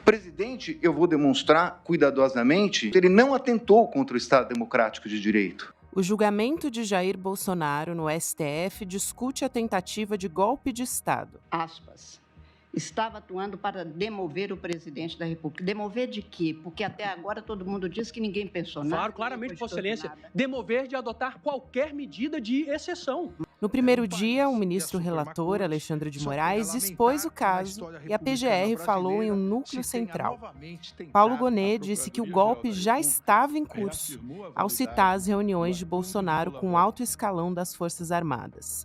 O presidente, eu vou demonstrar cuidadosamente, ele não atentou contra o Estado Democrático de Direito. O julgamento de Jair Bolsonaro no STF discute a tentativa de golpe de Estado. Aspas. Estava atuando para demover o presidente da República. Demover de quê? Porque até agora todo mundo diz que ninguém pensou nada. Claro, claramente, Vossa Excelência. Demover de adotar qualquer medida de exceção. No primeiro dia, o ministro relator, Alexandre de Moraes, expôs o caso e a PGR falou em um núcleo central. Paulo Gonet disse que o golpe já estava em curso, ao citar as reuniões de Bolsonaro com o alto escalão das Forças Armadas.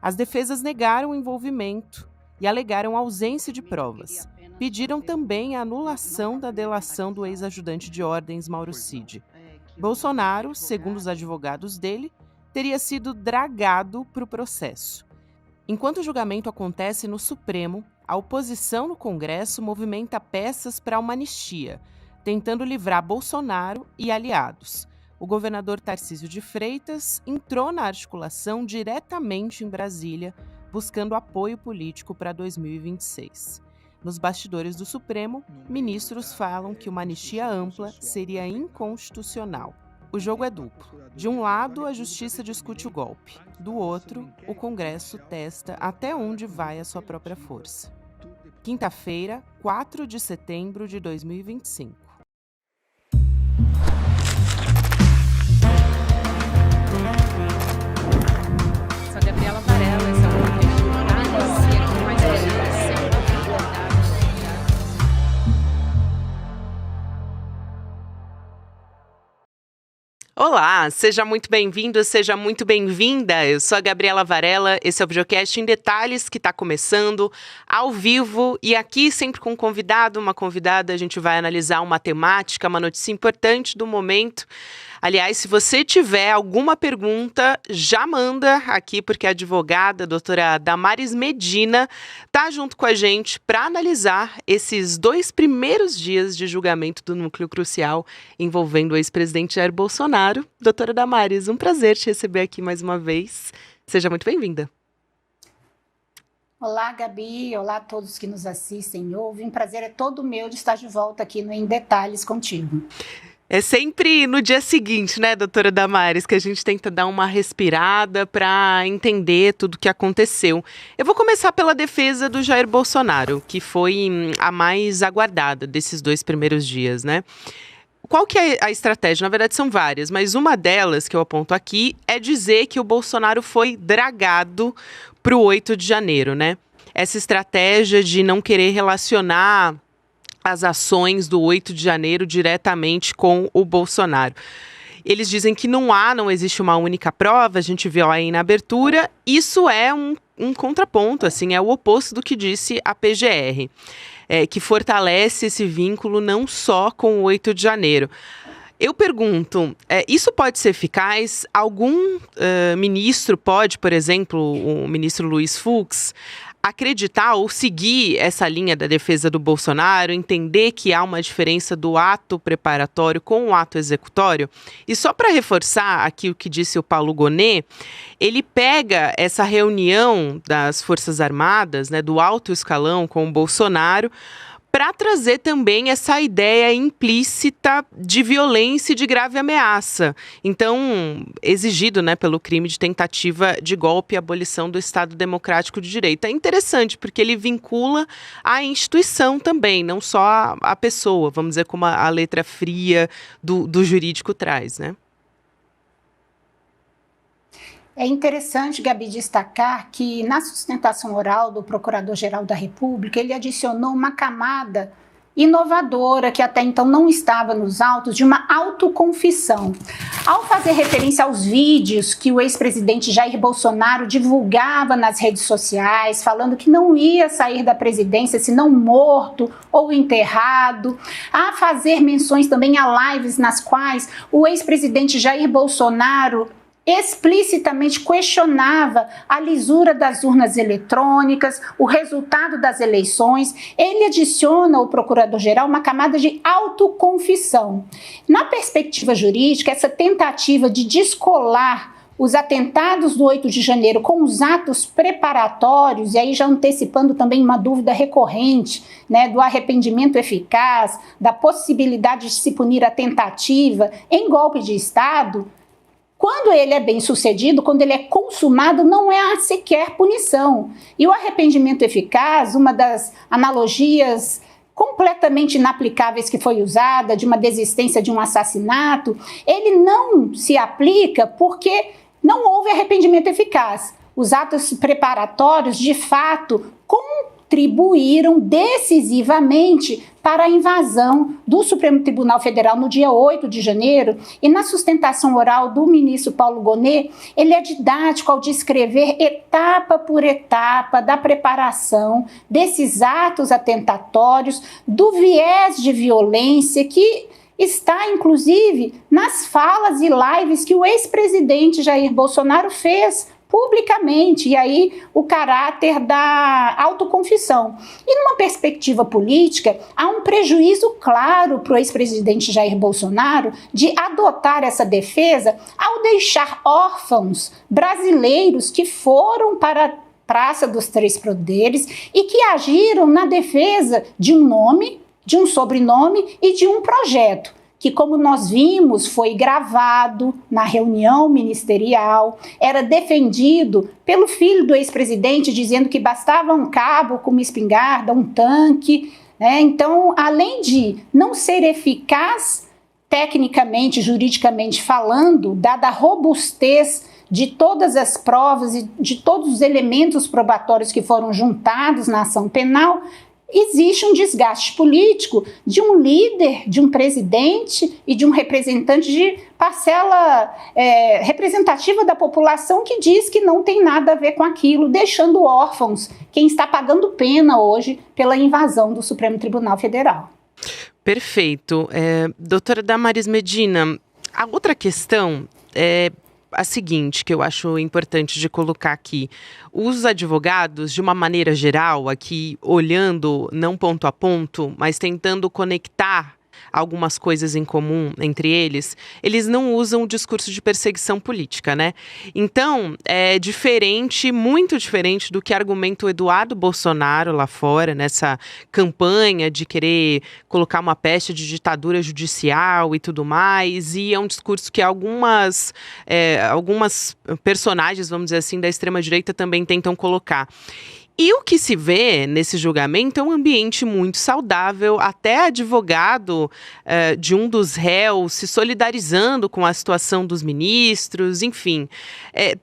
As defesas negaram o envolvimento e alegaram ausência de provas. Pediram também a anulação da delação do ex-ajudante de ordens Mauro Cid. Bolsonaro, segundo os advogados dele, teria sido dragado para o processo. Enquanto o julgamento acontece no Supremo, a oposição no Congresso movimenta peças para uma anistia, tentando livrar Bolsonaro e aliados. O governador Tarcísio de Freitas entrou na articulação diretamente em Brasília, buscando apoio político para 2026. Nos bastidores do Supremo, ministros falam que uma anistia ampla seria inconstitucional. O jogo é duplo. De um lado, a Justiça discute o golpe. Do outro, o Congresso testa até onde vai a sua própria força. Quinta-feira, 4 de setembro de 2025. Sou Gabriela Varela, esse é o podcast do Itália, aqui mais Olá, seja muito bem-vindo, seja muito bem-vinda. Eu sou a Gabriela Varela, esse é o videocast em detalhes que está começando ao vivo e aqui sempre com um convidado, uma convidada, a gente vai analisar uma temática, uma notícia importante do momento. Aliás, se você tiver alguma pergunta, já manda aqui, porque a advogada, a doutora Damares Medina, está junto com a gente para analisar esses 2 primeiros dias de julgamento do núcleo crucial envolvendo o ex-presidente Jair Bolsonaro. Doutora Damares, um prazer te receber aqui mais uma vez. Seja muito bem-vinda. Olá, Gabi. Olá a todos que nos assistem e ouvem. Um prazer é todo meu de estar de volta aqui no Em Detalhes contigo. É sempre no dia seguinte, né, doutora Damares, que a gente tenta dar uma respirada para entender tudo o que aconteceu. Eu vou começar pela defesa do Jair Bolsonaro, que foi a mais aguardada desses 2 primeiros dias, né? Qual que é a estratégia? Na verdade, são várias, mas uma delas que eu aponto aqui é dizer que o Bolsonaro foi dragado para o 8 de janeiro, né? Essa estratégia de não querer relacionar as ações do 8 de janeiro diretamente com o Bolsonaro. Eles dizem que não existe uma única prova, a gente viu aí na abertura, isso é um contraponto, assim, é o oposto do que disse a PGR, que fortalece esse vínculo não só com o 8 de janeiro. Eu pergunto, isso pode ser eficaz? Algum ministro pode, por exemplo, o ministro Luiz Fux, acreditar ou seguir essa linha da defesa do Bolsonaro, entender que há uma diferença do ato preparatório com o ato executório? E só para reforçar aqui o que disse o Paulo Gonet, ele pega essa reunião das Forças Armadas, né, do alto escalão com o Bolsonaro, para trazer também essa ideia implícita de violência e de grave ameaça. Então, exigido, né, pelo crime de tentativa de golpe e abolição do Estado Democrático de Direito. É interessante, porque ele vincula a instituição também, não só a pessoa, vamos dizer, como a letra fria do jurídico traz, né? É interessante, Gabi, destacar que na sustentação oral do Procurador-Geral da República, ele adicionou uma camada inovadora que até então não estava nos autos, de uma autoconfissão. Ao fazer referência aos vídeos que o ex-presidente Jair Bolsonaro divulgava nas redes sociais, falando que não ia sair da presidência senão morto ou enterrado, a fazer menções também a lives nas quais o ex-presidente Jair Bolsonaro explicitamente questionava a lisura das urnas eletrônicas, o resultado das eleições. Ele adiciona ao procurador-geral uma camada de autoconfissão. Na perspectiva jurídica, essa tentativa de descolar os atentados do 8 de janeiro com os atos preparatórios, e aí já antecipando também uma dúvida recorrente, né, do arrependimento eficaz, da possibilidade de se punir a tentativa em golpe de Estado, quando ele é bem sucedido, quando ele é consumado, não há sequer punição. E o arrependimento eficaz, uma das analogias completamente inaplicáveis que foi usada, de uma desistência de um assassinato, ele não se aplica porque não houve arrependimento eficaz. Os atos preparatórios, de fato, contribuíram decisivamente para a invasão do Supremo Tribunal Federal no dia 8 de janeiro, e na sustentação oral do ministro Paulo Gonet, ele é didático ao descrever etapa por etapa da preparação desses atos atentatórios, do viés de violência que está, inclusive, nas falas e lives que o ex-presidente Jair Bolsonaro fez publicamente, e aí o caráter da autoconfissão. E numa perspectiva política, há um prejuízo claro para o ex-presidente Jair Bolsonaro de adotar essa defesa ao deixar órfãos brasileiros que foram para a Praça dos Três Poderes e que agiram na defesa de um nome, de um sobrenome e de um projeto, que, como nós vimos, foi gravado na reunião ministerial, era defendido pelo filho do ex-presidente, dizendo que bastava um cabo com uma espingarda, um tanque, né? Então, além de não ser eficaz tecnicamente, juridicamente falando, dada a robustez de todas as provas e de todos os elementos probatórios que foram juntados na ação penal, existe um desgaste político de um líder, de um presidente e de um representante de parcela representativa da população que diz que não tem nada a ver com aquilo, deixando órfãos quem está pagando pena hoje pela invasão do Supremo Tribunal Federal. Perfeito. Doutora Damaris Medina, a outra questão é a seguinte, que eu acho importante de colocar aqui. Os advogados, de uma maneira geral, aqui olhando não ponto a ponto, mas tentando conectar algumas coisas em comum entre eles, eles não usam o discurso de perseguição política, né? Então, é diferente, muito diferente do que argumenta o Eduardo Bolsonaro lá fora, nessa campanha de querer colocar uma peste de ditadura judicial e tudo mais, e é um discurso que algumas personagens, vamos dizer assim, da extrema-direita também tentam colocar. E o que se vê nesse julgamento é um ambiente muito saudável, até advogado de um dos réus se solidarizando com a situação dos ministros, enfim. É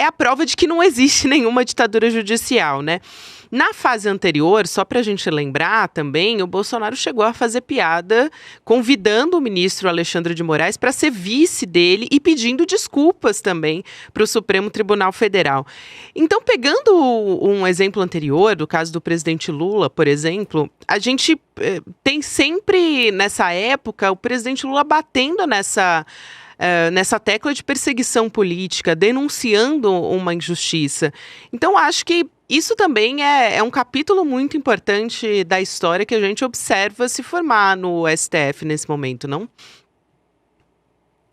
a prova de que não existe nenhuma ditadura judicial, né? Na fase anterior, só para a gente lembrar também, o Bolsonaro chegou a fazer piada convidando o ministro Alexandre de Moraes para ser vice dele e pedindo desculpas também para o Supremo Tribunal Federal. Então, pegando um exemplo anterior, do caso do presidente Lula, por exemplo, a gente tem sempre, nessa época, o presidente Lula batendo nessa tecla de perseguição política, denunciando uma injustiça. Então, acho que isso também é um capítulo muito importante da história que a gente observa se formar no STF nesse momento, não?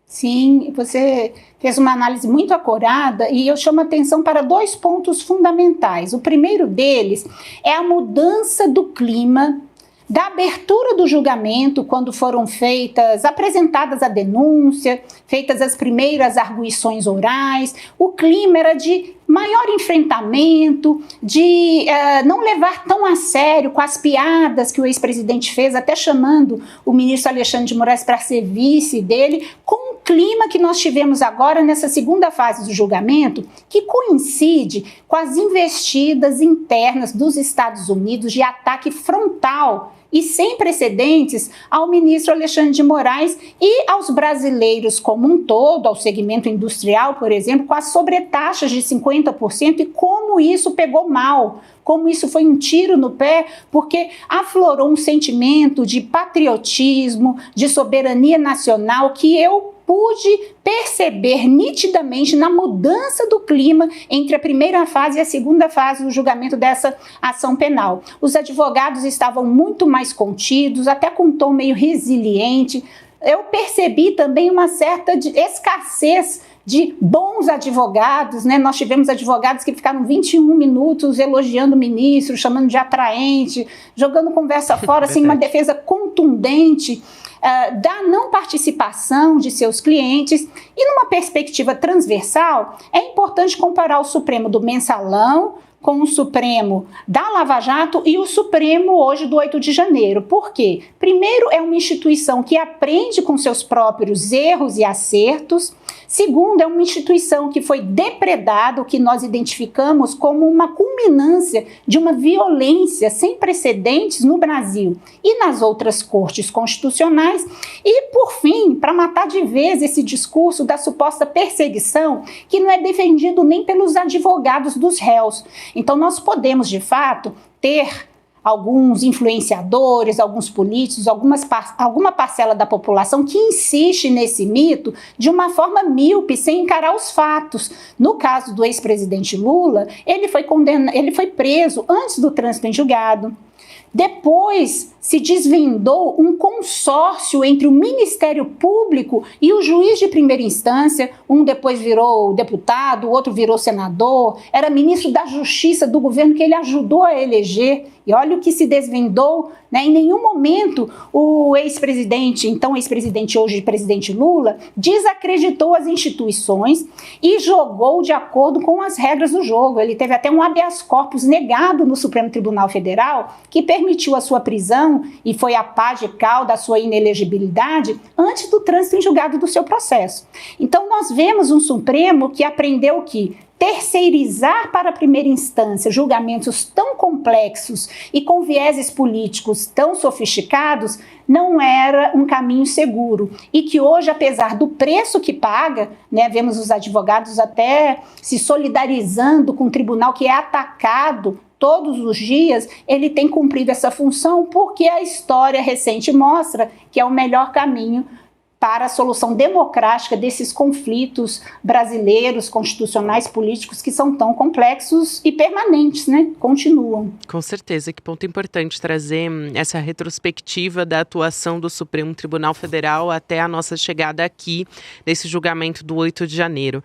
Sim, você fez uma análise muito acurada e eu chamo a atenção para 2 pontos fundamentais. O primeiro deles é a mudança do clima da abertura do julgamento, quando foram apresentadas a denúncia, feitas as primeiras arguições orais. O clima era de maior enfrentamento, de não levar tão a sério com as piadas que o ex-presidente fez, até chamando o ministro Alexandre de Moraes para ser vice dele, com o clima que nós tivemos agora nessa segunda fase do julgamento, que coincide com as investidas internas dos Estados Unidos de ataque frontal e sem precedentes ao ministro Alexandre de Moraes e aos brasileiros como um todo, ao segmento industrial, por exemplo, com as sobretaxas de 50% e como isso pegou mal, como isso foi um tiro no pé, porque aflorou um sentimento de patriotismo, de soberania nacional que eu pude perceber nitidamente na mudança do clima entre a primeira fase e a segunda fase do julgamento dessa ação penal. Os advogados estavam muito mais contidos, até com um tom meio resiliente. Eu percebi também uma certa escassez de bons advogados, né? Nós tivemos advogados que ficaram 21 minutos elogiando o ministro, chamando de atraente, jogando conversa fora, assim, uma defesa contundente da não participação de seus clientes. E numa perspectiva transversal, é importante comparar o Supremo do Mensalão com o Supremo da Lava Jato e o Supremo hoje do 8 de janeiro. Por quê? Primeiro, é uma instituição que aprende com seus próprios erros e acertos. Segundo, é uma instituição que foi depredada, o que nós identificamos como uma culminância de uma violência sem precedentes no Brasil e nas outras cortes constitucionais. E, por fim, para matar de vez esse discurso da suposta perseguição, que não é defendido nem pelos advogados dos réus. Então, nós podemos, de fato, ter alguns influenciadores, alguns políticos, alguma parcela da população que insiste nesse mito de uma forma míope, sem encarar os fatos. No caso do ex-presidente Lula, ele foi preso antes do trânsito em julgado. Depois se desvendou um consórcio entre o Ministério Público e o juiz de primeira instância. Um depois virou deputado, o outro virou senador, era ministro da Justiça do governo que ele ajudou a eleger. E olha o que se desvendou, né? Em nenhum momento o ex-presidente, então ex-presidente hoje presidente Lula, desacreditou as instituições e jogou de acordo com as regras do jogo. Ele teve até um habeas corpus negado no Supremo Tribunal Federal, que permitiu a sua prisão e foi a pá de cal da sua inelegibilidade antes do trânsito em julgado do seu processo. Então nós vemos um Supremo que aprendeu que terceirizar para a primeira instância julgamentos tão complexos e com vieses políticos tão sofisticados não era um caminho seguro. E que hoje, apesar do preço que paga, né, vemos os advogados até se solidarizando com o tribunal que é atacado todos os dias, ele tem cumprido essa função porque a história recente mostra que é o melhor caminho para a solução democrática desses conflitos brasileiros, constitucionais, políticos, que são tão complexos e permanentes, né? Continuam. Com certeza, que ponto importante trazer essa retrospectiva da atuação do Supremo Tribunal Federal até a nossa chegada aqui, nesse julgamento do 8 de janeiro.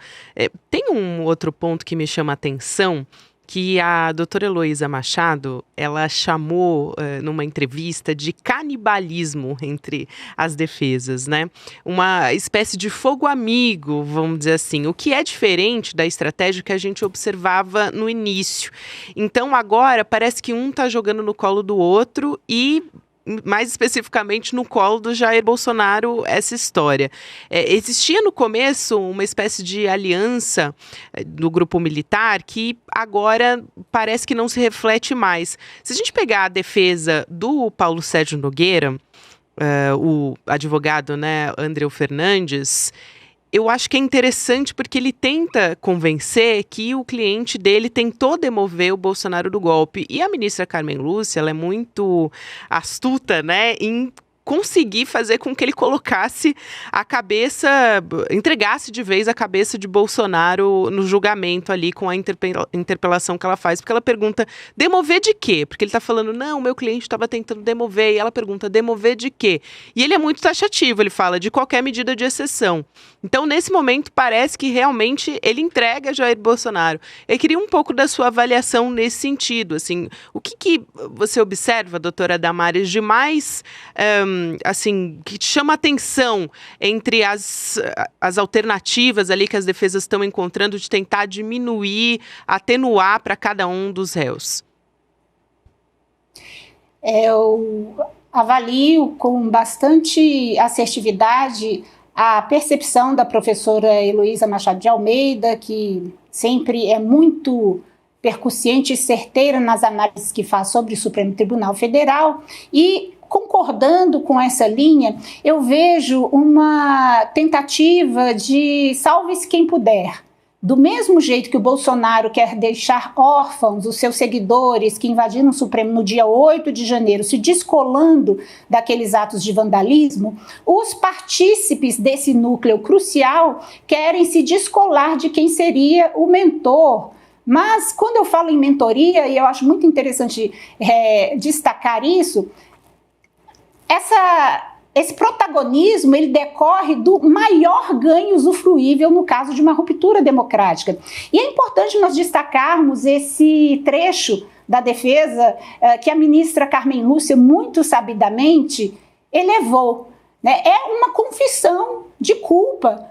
Tem um outro ponto que me chama a atenção, que a doutora Heloísa Machado, ela chamou numa entrevista de canibalismo entre as defesas, né? Uma espécie de fogo amigo, vamos dizer assim, o que é diferente da estratégia que a gente observava no início. Então agora parece que um está jogando no colo do outro e mais especificamente no colo do Jair Bolsonaro essa história. Existia no começo uma espécie de aliança do grupo militar que agora parece que não se reflete mais. Se a gente pegar a defesa do Paulo Sérgio Nogueira, o advogado, né, Andreu Fernandes, eu acho que é interessante porque ele tenta convencer que o cliente dele tentou demover o Bolsonaro do golpe. E a ministra Carmen Lúcia, ela é muito astuta, né, em conseguir fazer com que ele colocasse a cabeça, entregasse de vez a cabeça de Bolsonaro no julgamento ali com a interpelação que ela faz, porque ela pergunta, demover de quê? Porque ele está falando, não, meu cliente estava tentando demover, e ela pergunta, demover de quê? E ele é muito taxativo, ele fala de qualquer medida de exceção. Então, nesse momento, parece que realmente ele entrega Jair Bolsonaro. Eu queria um pouco da sua avaliação nesse sentido, assim, o que você observa, doutora Damares, de mais assim, que te chama a atenção entre as alternativas ali que as defesas estão encontrando de tentar diminuir, atenuar para cada um dos réus? Eu avalio com bastante assertividade a percepção da professora Heloísa Machado de Almeida, que sempre é muito percussiente e certeira nas análises que faz sobre o Supremo Tribunal Federal, e concordando com essa linha, eu vejo uma tentativa de salve-se quem puder. Do mesmo jeito que o Bolsonaro quer deixar órfãos os seus seguidores que invadiram o Supremo no dia 8 de janeiro, se descolando daqueles atos de vandalismo, os partícipes desse núcleo crucial querem se descolar de quem seria o mentor. Mas quando eu falo em mentoria, e eu acho muito interessante destacar isso, esse protagonismo, ele decorre do maior ganho usufruível no caso de uma ruptura democrática. E é importante nós destacarmos esse trecho da defesa que a ministra Carmen Lúcia, muito sabidamente, elevou, né? É uma confissão de culpa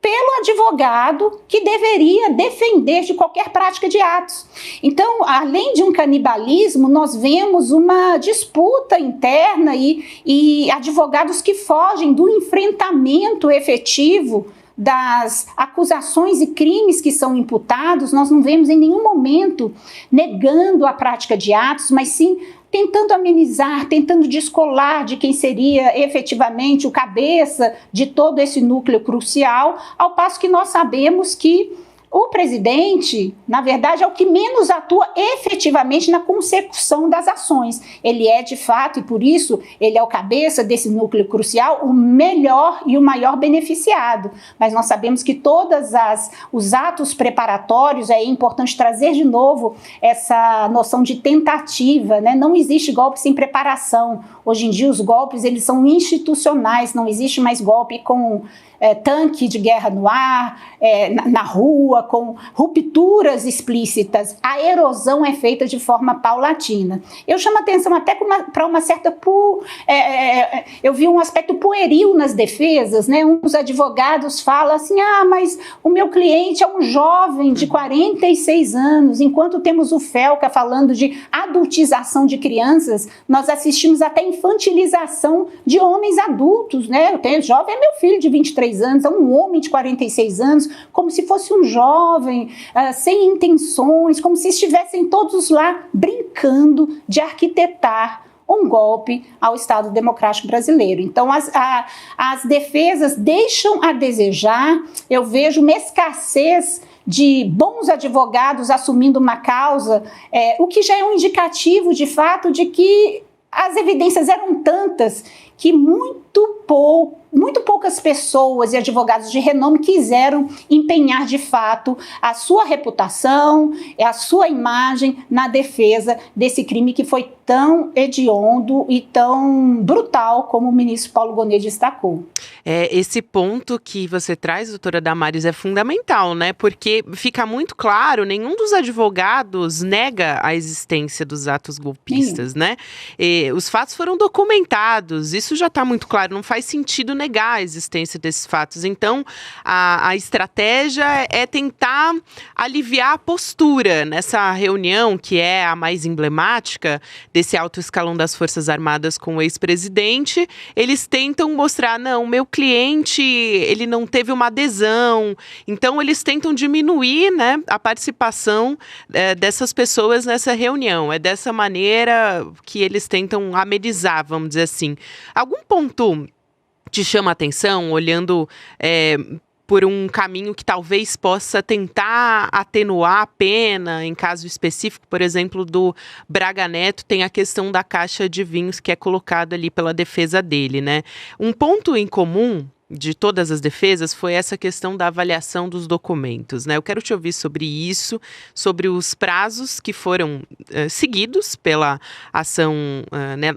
pelo advogado que deveria defender de qualquer prática de atos. Então, além de um canibalismo, nós vemos uma disputa interna e advogados que fogem do enfrentamento efetivo das acusações e crimes que são imputados. Nós não vemos em nenhum momento negando a prática de atos, mas sim tentando amenizar, tentando descolar de quem seria efetivamente o cabeça de todo esse núcleo crucial, ao passo que nós sabemos que o presidente, na verdade, é o que menos atua efetivamente na consecução das ações. Ele é, de fato, e por isso ele é o cabeça desse núcleo crucial, o melhor e o maior beneficiado. Mas nós sabemos que todos os atos preparatórios, é importante trazer de novo essa noção de tentativa, né? Não existe golpe sem preparação. Hoje em dia os golpes eles são institucionais, não existe mais golpe com tanque de guerra no ar, na rua, com rupturas explícitas. A erosão é feita de forma paulatina. Eu chamo a atenção até para uma certa... eu vi um aspecto pueril nas defesas, né? Um dos advogados fala assim, mas o meu cliente é um jovem de 46 anos, enquanto temos o Felca falando de adultização de crianças, nós assistimos até infantilização de homens adultos, né? Jovem é meu filho de 23 anos, é um homem de 46 anos, como se fosse um jovem, sem intenções, como se estivessem todos lá brincando de arquitetar um golpe ao Estado Democrático Brasileiro. Então, as defesas deixam a desejar. Eu vejo uma escassez de bons advogados assumindo uma causa, o que já é um indicativo, de fato, de que as evidências eram tantas que muito poucas pessoas e advogados de renome quiseram empenhar de fato a sua reputação, a sua imagem na defesa desse crime que foi tão hediondo e tão brutal como o ministro Paulo Gonet destacou. Esse ponto que você traz, doutora Damares, é fundamental, né? Porque fica muito claro, nenhum dos advogados nega a existência dos atos golpistas, né? Os fatos foram documentados, isso já está muito claro, não faz sentido negar a existência desses fatos. Então, a estratégia é tentar aliviar a postura nessa reunião, que é a mais emblemática desse alto escalão das Forças Armadas com o ex-presidente. Eles tentam mostrar, não, meu cliente, ele não teve uma adesão. Então, eles tentam diminuir, né, a participação dessas pessoas nessa reunião. É dessa maneira que eles tentam amenizar, vamos dizer assim. Algum ponto te chama a atenção, olhando por um caminho que talvez possa tentar atenuar a pena, em caso específico, por exemplo, do Braga Neto, tem a questão da caixa de vinhos que é colocada ali pela defesa dele, né? Um ponto em comum de todas as defesas foi essa questão da avaliação dos documentos, né? Eu quero te ouvir sobre isso, sobre os prazos que foram seguidos pela ação,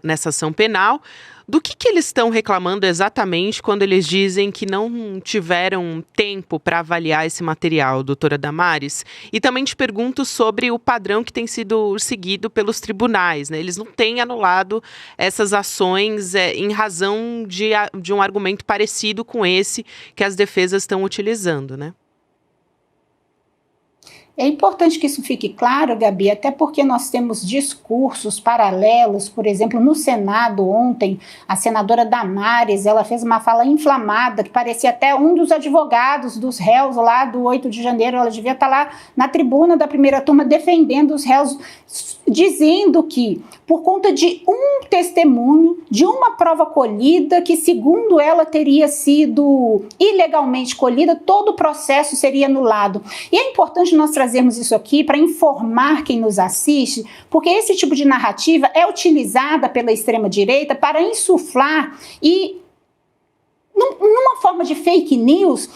nessa ação penal. Do que eles estão reclamando exatamente quando eles dizem que não tiveram tempo para avaliar esse material, doutora Damares? E também te pergunto sobre o padrão que tem sido seguido pelos tribunais, né? Eles não têm anulado essas ações em razão de um argumento parecido com esse que as defesas estão utilizando, né? É importante que isso fique claro, Gabi, até porque nós temos discursos paralelos. Por exemplo, no Senado ontem, a senadora Damares, ela fez uma fala inflamada, que parecia até um dos advogados dos réus lá do 8 de janeiro, ela devia estar lá na tribuna da primeira turma defendendo os réus, dizendo que, por conta de um testemunho, de uma prova colhida, que segundo ela teria sido ilegalmente colhida, todo o processo seria anulado. E é importante nós trazermos isso aqui para informar quem nos assiste, porque esse tipo de narrativa é utilizada pela extrema-direita para insuflar e, numa forma de fake news,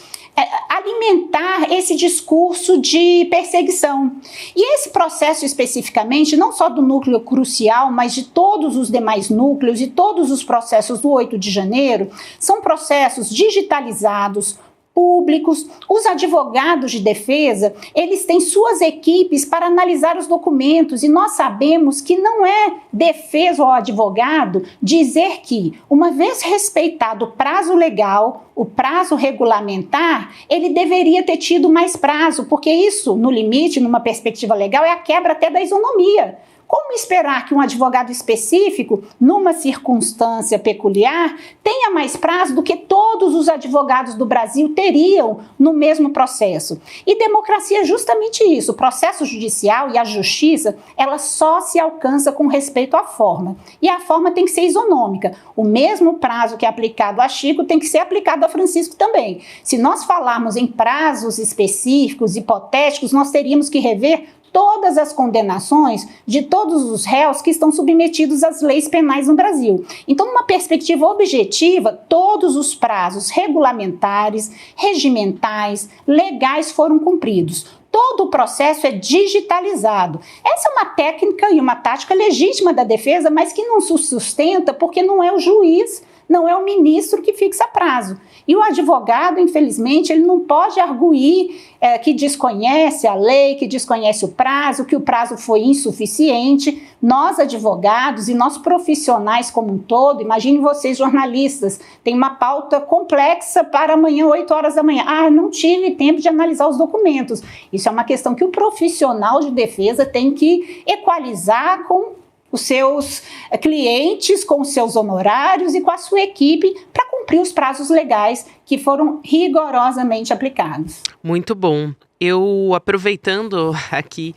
alimentar esse discurso de perseguição. E esse processo especificamente, não só do núcleo crucial, mas de todos os demais núcleos e todos os processos do 8 de janeiro, são processos digitalizados, públicos. Os advogados de defesa, eles têm suas equipes para analisar os documentos, e nós sabemos que não é defesa ao advogado dizer que, uma vez respeitado o prazo legal, o prazo regulamentar, ele deveria ter tido mais prazo, porque isso, no limite, numa perspectiva legal, é a quebra até da isonomia. Como esperar que um advogado específico, numa circunstância peculiar, tenha mais prazo do que todos os advogados do Brasil teriam no mesmo processo? E democracia é justamente isso. O processo judicial e a justiça, ela só se alcança com respeito à forma. E a forma tem que ser isonômica. O mesmo prazo que é aplicado a Chico tem que ser aplicado a Francisco também. Se nós falarmos em prazos específicos, hipotéticos, nós teríamos que rever todas as condenações de todos os réus que estão submetidos às leis penais no Brasil. Então, numa perspectiva objetiva, todos os prazos regulamentares, regimentais, legais foram cumpridos. Todo o processo é digitalizado. Essa é uma técnica e uma tática legítima da defesa, mas que não se sustenta porque não é o juiz, não é o ministro que fixa prazo. E o advogado, infelizmente, ele não pode arguir que desconhece a lei, que desconhece o prazo, que o prazo foi insuficiente. Nós, advogados e nós profissionais como um todo, imagine vocês, jornalistas, tem uma pauta complexa para amanhã, 8 horas da manhã. Não tive tempo de analisar os documentos. Isso é uma questão que o profissional de defesa tem que equalizar com os seus clientes, com os seus honorários e com a sua equipe para cumprir os prazos legais que foram rigorosamente aplicados. Muito bom. Eu, aproveitando aqui,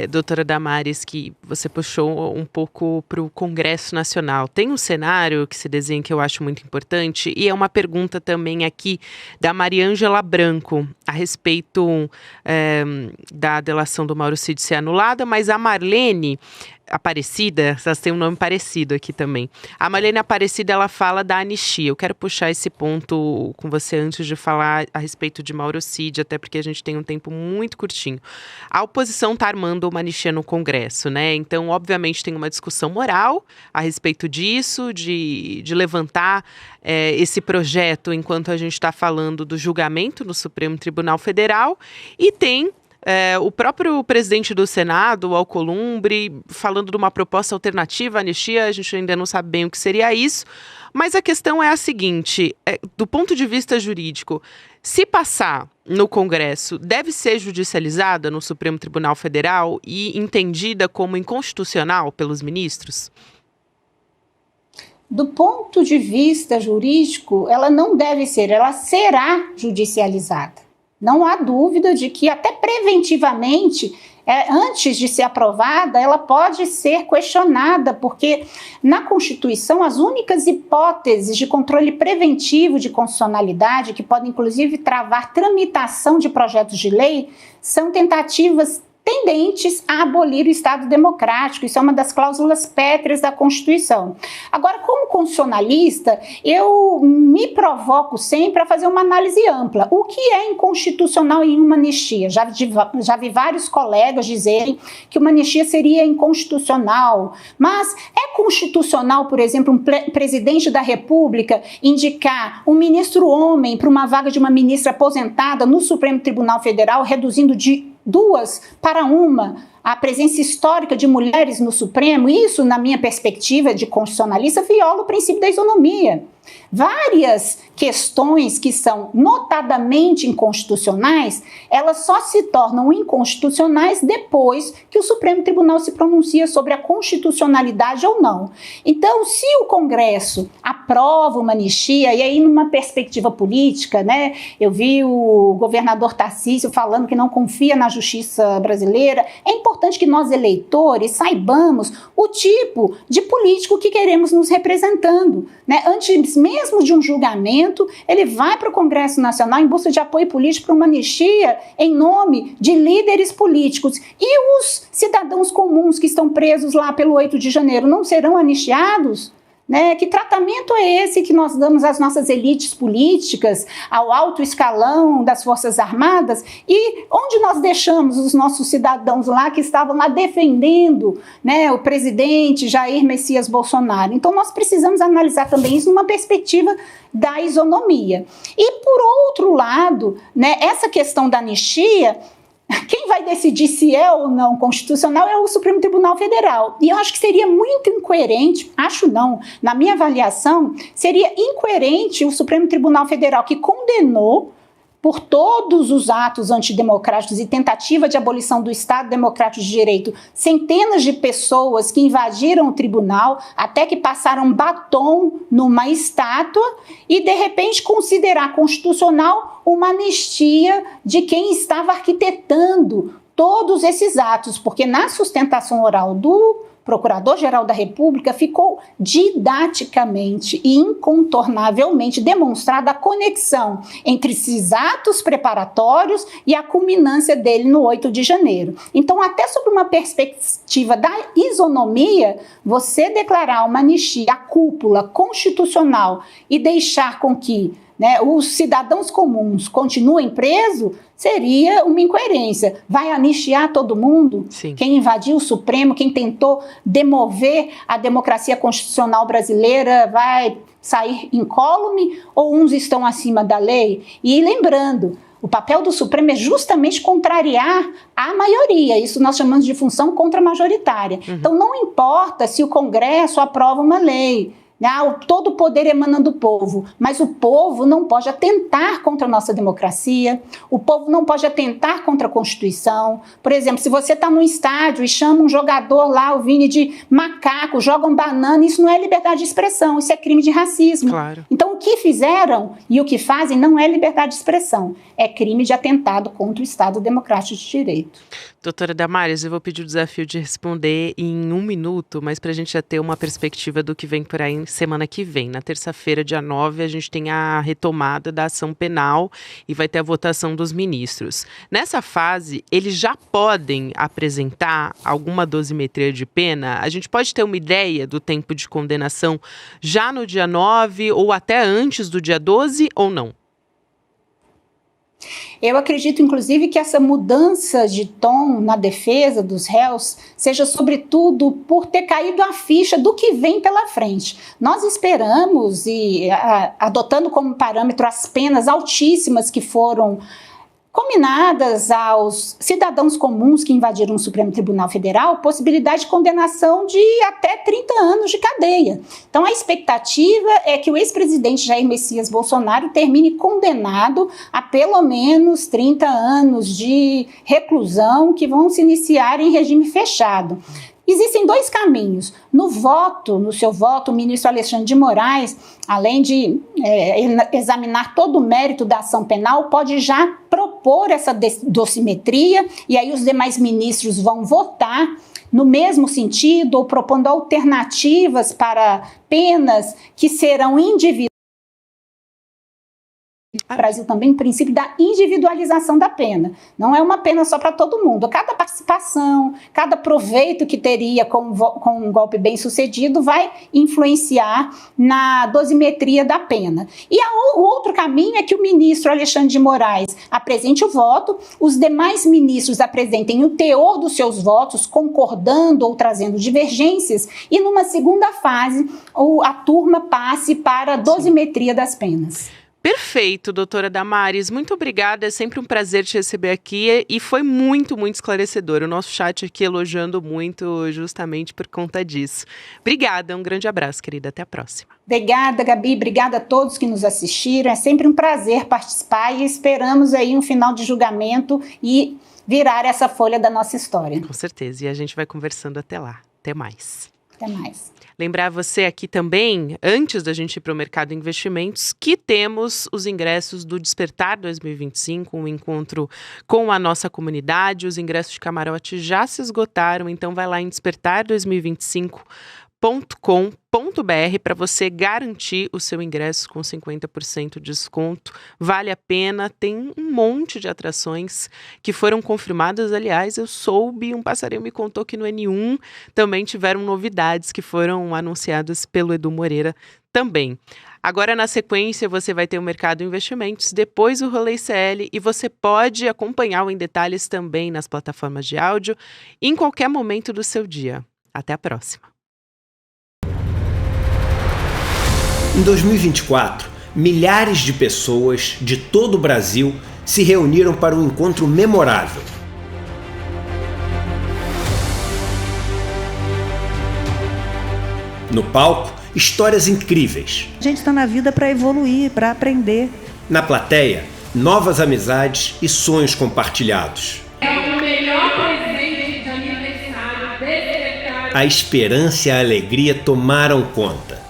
doutora Damares, que você puxou um pouco para o Congresso Nacional, tem um cenário que se desenha que eu acho muito importante, e é uma pergunta também aqui da Mariângela Branco, a respeito da delação do Mauro Cid ser anulada, mas a Marlene Aparecida, elas têm um nome parecido aqui também. A Marlene Aparecida, ela fala da anistia. Eu quero puxar esse ponto com você antes de falar a respeito de Mauro Cid, até porque a gente tem um tempo muito curtinho. A oposição está armando uma anistia no Congresso, né? Então, obviamente, tem uma discussão moral a respeito disso, de levantar esse projeto enquanto a gente está falando do julgamento no Supremo Tribunal Federal, e tem o próprio presidente do Senado, o Alcolumbre, falando de uma proposta alternativa à anistia. A gente ainda não sabe bem o que seria isso, mas a questão é a seguinte, do ponto de vista jurídico, se passar no Congresso, deve ser judicializada no Supremo Tribunal Federal e entendida como inconstitucional pelos ministros? Do ponto de vista jurídico, ela não deve ser, ela será judicializada. Não há dúvida de que, até preventivamente, antes de ser aprovada, ela pode ser questionada, porque na Constituição as únicas hipóteses de controle preventivo de constitucionalidade, que podem inclusive travar tramitação de projetos de lei, são tentativas tendentes a abolir o Estado democrático. Isso é uma das cláusulas pétreas da Constituição. Agora, como constitucionalista, eu me provoco sempre a fazer uma análise ampla. O que é inconstitucional em uma anistia? Já vi vários colegas dizerem que uma anistia seria inconstitucional, mas é constitucional, por exemplo, um presidente da República indicar um ministro homem para uma vaga de uma ministra aposentada no Supremo Tribunal Federal, reduzindo de 2 para 1 a presença histórica de mulheres no Supremo? Isso, na minha perspectiva de constitucionalista, viola o princípio da isonomia. Várias questões que são notadamente inconstitucionais, elas só se tornam inconstitucionais depois que o Supremo Tribunal se pronuncia sobre a constitucionalidade ou não. Então, se o Congresso aprova uma anistia, e aí numa perspectiva política, né, eu vi o governador Tarcísio falando que não confia na justiça brasileira, é importante que nós, eleitores, saibamos o tipo de político que queremos nos representando, né? Antes mesmo de um julgamento, ele vai para o Congresso Nacional em busca de apoio político para uma anistia em nome de líderes políticos. E os cidadãos comuns que estão presos lá pelo 8 de janeiro não serão anistiados? Né? Que tratamento é esse que nós damos às nossas elites políticas, ao alto escalão das Forças Armadas, e onde nós deixamos os nossos cidadãos lá que estavam lá defendendo, né, o presidente Jair Messias Bolsonaro? Então nós precisamos analisar também isso numa perspectiva da isonomia. E por outro lado, né, essa questão da anistia, quem vai decidir se é ou não constitucional é o Supremo Tribunal Federal. E eu acho que seria muito incoerente, acho não, na minha avaliação, seria incoerente o Supremo Tribunal Federal, que condenou por todos os atos antidemocráticos e tentativa de abolição do Estado Democrático de Direito, centenas de pessoas que invadiram o tribunal, até que passaram batom numa estátua, e de repente considerar constitucional uma anistia de quem estava arquitetando todos esses atos, porque na sustentação oral do Procurador-Geral da República ficou didaticamente e incontornavelmente demonstrada a conexão entre esses atos preparatórios e a culminância dele no 8 de janeiro. Então, até sob uma perspectiva da isonomia, você declarar uma anistia à cúpula constitucional e deixar com que, né, os cidadãos comuns continuem presos, seria uma incoerência. Vai anistiar todo mundo? Sim. Quem invadiu o Supremo, quem tentou demover a democracia constitucional brasileira vai sair incólume, ou uns estão acima da lei? E lembrando, o papel do Supremo é justamente contrariar a maioria. Isso nós chamamos de função contramajoritária. Então não importa se o Congresso aprova uma lei, todo o poder emana do povo, mas o povo não pode atentar contra a nossa democracia, o povo não pode atentar contra a Constituição. Por exemplo, se você está num estádio e chama um jogador lá, o Vini, de macaco, jogam banana, isso não é liberdade de expressão, isso é crime de racismo. Claro. Então o que fizeram e o que fazem não é liberdade de expressão, é crime de atentado contra o Estado Democrático de Direito. Doutora Damares, eu vou pedir o desafio de responder em 1 minuto, mas para a gente já ter uma perspectiva do que vem por aí semana que vem. Na terça-feira, dia 9, a gente tem a retomada da ação penal e vai ter a votação dos ministros. Nessa fase, eles já podem apresentar alguma dosimetria de pena? A gente pode ter uma ideia do tempo de condenação já no dia 9 ou até antes do dia 12 ou não? Eu acredito, inclusive, que essa mudança de tom na defesa dos réus seja, sobretudo, por ter caído a ficha do que vem pela frente. Nós esperamos, e adotando como parâmetro as penas altíssimas que foram combinadas aos cidadãos comuns que invadiram o Supremo Tribunal Federal, possibilidade de condenação de até 30 anos de cadeia. Então, a expectativa é que o ex-presidente Jair Messias Bolsonaro termine condenado a pelo menos 30 anos de reclusão, que vão se iniciar em regime fechado. Existem 2 caminhos. No seu voto, o ministro Alexandre de Moraes, além de examinar todo o mérito da ação penal, pode já propor essa dosimetria, e aí os demais ministros vão votar no mesmo sentido, ou propondo alternativas para penas que serão individuais. O Brasil também, princípio da individualização da pena. Não é uma pena só para todo mundo. Cada participação, cada proveito que teria com um golpe bem sucedido vai influenciar na dosimetria da pena. E o outro caminho é que o ministro Alexandre de Moraes apresente o voto, os demais ministros apresentem o teor dos seus votos, concordando ou trazendo divergências, e numa segunda fase a turma passe para a dosimetria das penas. Perfeito, doutora Damares, muito obrigada, é sempre um prazer te receber aqui e foi muito, muito esclarecedor. O nosso chat aqui elogiando muito justamente por conta disso. Obrigada, um grande abraço, querida, até a próxima. Obrigada, Gabi, obrigada a todos que nos assistiram, é sempre um prazer participar e esperamos aí um final de julgamento e virar essa folha da nossa história. Com certeza, e a gente vai conversando até lá. Até mais. Até mais. Lembrar você aqui também, antes da gente ir para o Mercado Investimentos, que temos os ingressos do Despertar 2025, um encontro com a nossa comunidade. Os ingressos de camarote já se esgotaram, então vai lá em despertar2025.com.br para você garantir o seu ingresso com 50% de desconto. Vale a pena, tem um monte de atrações que foram confirmadas. Aliás, eu soube, um passarinho me contou que no N1 também tiveram novidades que foram anunciadas pelo Edu Moreira também. Agora, na sequência, você vai ter o Mercado Investimentos, depois o Rolê CL, e você pode acompanhar o Em Detalhes também nas plataformas de áudio em qualquer momento do seu dia. Até a próxima. Em 2024, milhares de pessoas de todo o Brasil se reuniram para um encontro memorável. No palco, histórias incríveis. A gente está na vida para evoluir, para aprender. Na plateia, novas amizades e sonhos compartilhados. É o melhor presente de aniversário desse cara. A esperança e a alegria tomaram conta.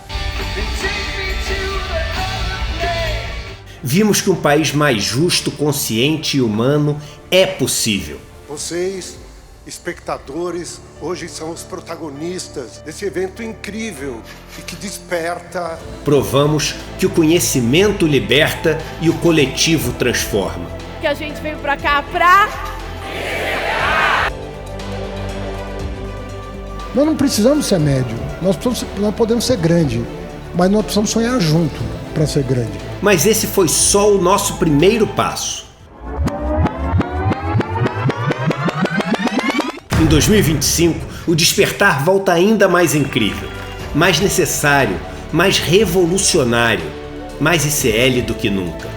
Vimos que um país mais justo, consciente e humano é possível. Vocês, espectadores, hoje são os protagonistas desse evento incrível e que desperta. Provamos que o conhecimento liberta e o coletivo transforma. Que a gente veio pra cá pra... Nós não precisamos ser médio, nós podemos ser grande, mas nós precisamos sonhar junto para ser grande. Mas esse foi só o nosso primeiro passo. Em 2025, o despertar volta ainda mais incrível, mais necessário, mais revolucionário, mais ICL do que nunca.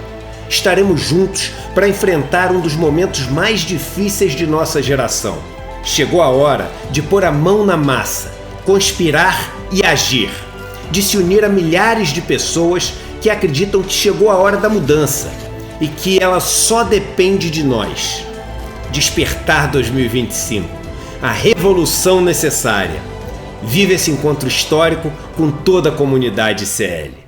Estaremos juntos para enfrentar um dos momentos mais difíceis de nossa geração. Chegou a hora de pôr a mão na massa, conspirar e agir, de se unir a milhares de pessoas que acreditam que chegou a hora da mudança e que ela só depende de nós. Despertar 2025, a revolução necessária. Vive esse encontro histórico com toda a comunidade ICL.